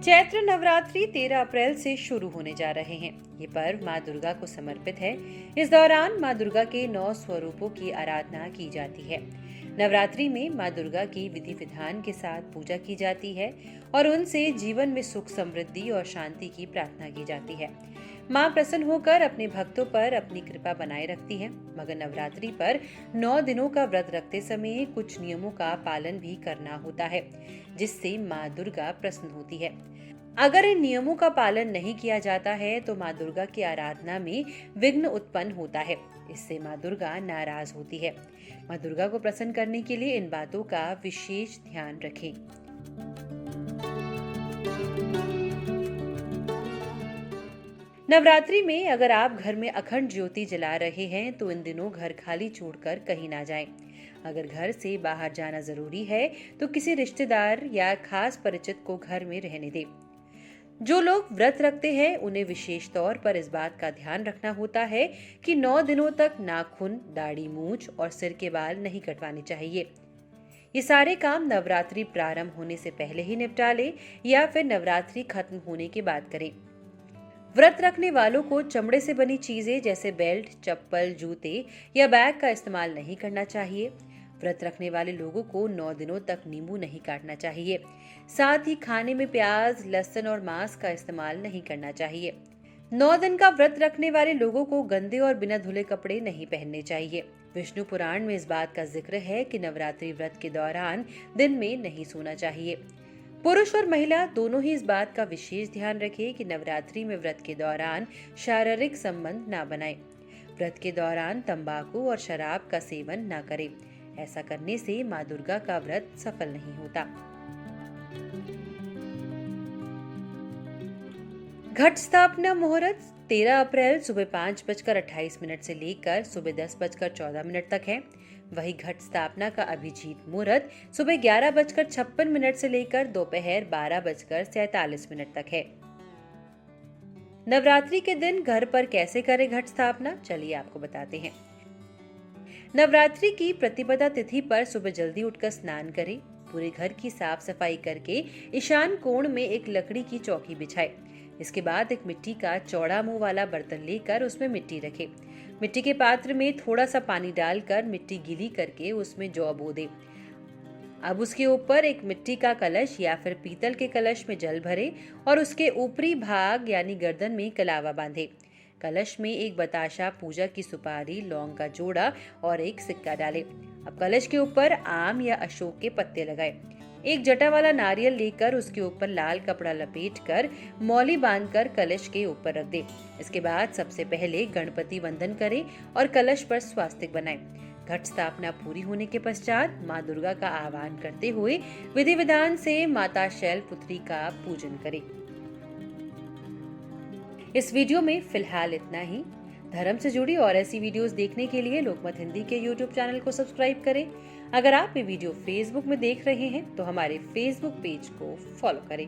चैत्र नवरात्रि 13 अप्रैल से शुरू होने जा रहे हैं। ये पर्व माँ दुर्गा को समर्पित है। इस दौरान माँ दुर्गा के 9 स्वरूपों की आराधना की जाती है। नवरात्रि में माँ दुर्गा की विधि विधान के साथ पूजा की जाती है और उनसे जीवन में सुख, समृद्धि और शांति की प्रार्थना की जाती है। माँ प्रसन्न होकर अपने भक्तों पर अपनी कृपा बनाए रखती है। मगर नवरात्रि पर 9 दिनों का व्रत रखते समय कुछ नियमों का पालन भी करना होता है, जिससे माँ दुर्गा प्रसन्न होती है। अगर इन नियमों का पालन नहीं किया जाता है तो माँ दुर्गा की आराधना में विघ्न उत्पन्न होता है। इससे माँ दुर्गा नाराज होती है। माँ दुर्गा को प्रसन्न करने के लिए इन बातों का विशेष ध्यान रखें। नवरात्रि में अगर आप घर में अखंड ज्योति जला रहे हैं तो इन दिनों घर खाली छोड़कर कहीं ना जाएं। अगर घर से बाहर जाना जरूरी है तो किसी रिश्तेदार या खास परिचित को घर में रहने दें। जो लोग व्रत रखते हैं उन्हें विशेष तौर पर इस बात का ध्यान रखना होता है कि 9 दिनों तक नाखून, दाढ़ी, मूंछ और सिर के बाल नहीं कटवाने चाहिए। ये सारे काम नवरात्रि प्रारंभ होने से पहले ही निपटा ले या फिर नवरात्रि खत्म होने के बाद करें। व्रत रखने वालों को चमड़े से बनी चीजें जैसे बेल्ट, चप्पल, जूते या बैग का इस्तेमाल नहीं करना चाहिए। व्रत रखने वाले लोगों को 9 दिनों तक नींबू नहीं काटना चाहिए। साथ ही खाने में प्याज, लहसुन और मांस का इस्तेमाल नहीं करना चाहिए। 9 दिन का व्रत रखने वाले लोगों को गंदे और बिना धुले कपड़े नहीं पहनने चाहिए। विष्णु पुराण में इस बात का जिक्र है कि नवरात्रि व्रत के दौरान दिन में नहीं सोना चाहिए। पुरुष और महिला दोनों ही इस बात का विशेष ध्यान रखें कि नवरात्रि में व्रत के दौरान शारीरिक संबंध ना बनाएं। व्रत के दौरान तंबाकू और शराब का सेवन ना करें। ऐसा करने से माँ दुर्गा का व्रत सफल नहीं होता। घट स्थापना मुहूर्त 13 अप्रैल सुबह 5:28 से लेकर सुबह 10:14 तक है। वही घट स्थापना का अभिजीत मुहूर्त सुबह 11:56 से लेकर दोपहर 12:47 तक है। नवरात्रि के दिन घर पर कैसे करें घट स्थापना, चलिए आपको बताते हैं। नवरात्रि की प्रतिपदा तिथि पर सुबह जल्दी उठकर स्नान करें। पूरे घर की साफ सफाई करके ईशान कोण में एक लकड़ी की चौकी बिछाएं। इसके बाद एक मिट्टी का चौड़ा मुंह वाला बर्तन लेकर उसमें मिट्टी रखें। मिट्टी के पात्र में थोड़ा सा पानी डालकर मिट्टी गीली करके उसमें जौ बो दें। अब उसके ऊपर एक मिट्टी का कलश या फिर पीतल के कलश में जल भरें और उसके ऊपरी भाग यानी गर्दन में कलावा बांधें। कलश में एक बताशा, पूजा की सुपारी, लौंग का जोड़ा और एक सिक्का डालें। अब कलश के ऊपर आम या अशोक के पत्ते लगाएं। एक जटा वाला नारियल लेकर उसके ऊपर लाल कपड़ा लपेटकर मौली बांधकर कलश के ऊपर रख दें। इसके बाद सबसे पहले गणपति वंदन करें और कलश पर स्वास्तिक बनाएं। घट स्थापना पूरी होने के पश्चात माँ दुर्गा का आह्वान करते हुए विधि विधान से माता शैलपुत्री का पूजन करें। इस वीडियो में फिलहाल इतना ही। धर्म से जुड़ी और ऐसी वीडियोस देखने के लिए लोकमत हिंदी के YouTube चैनल को सब्सक्राइब करें। अगर आप ये वीडियो फेसबुक में देख रहे हैं तो हमारे फेसबुक पेज को फॉलो करें।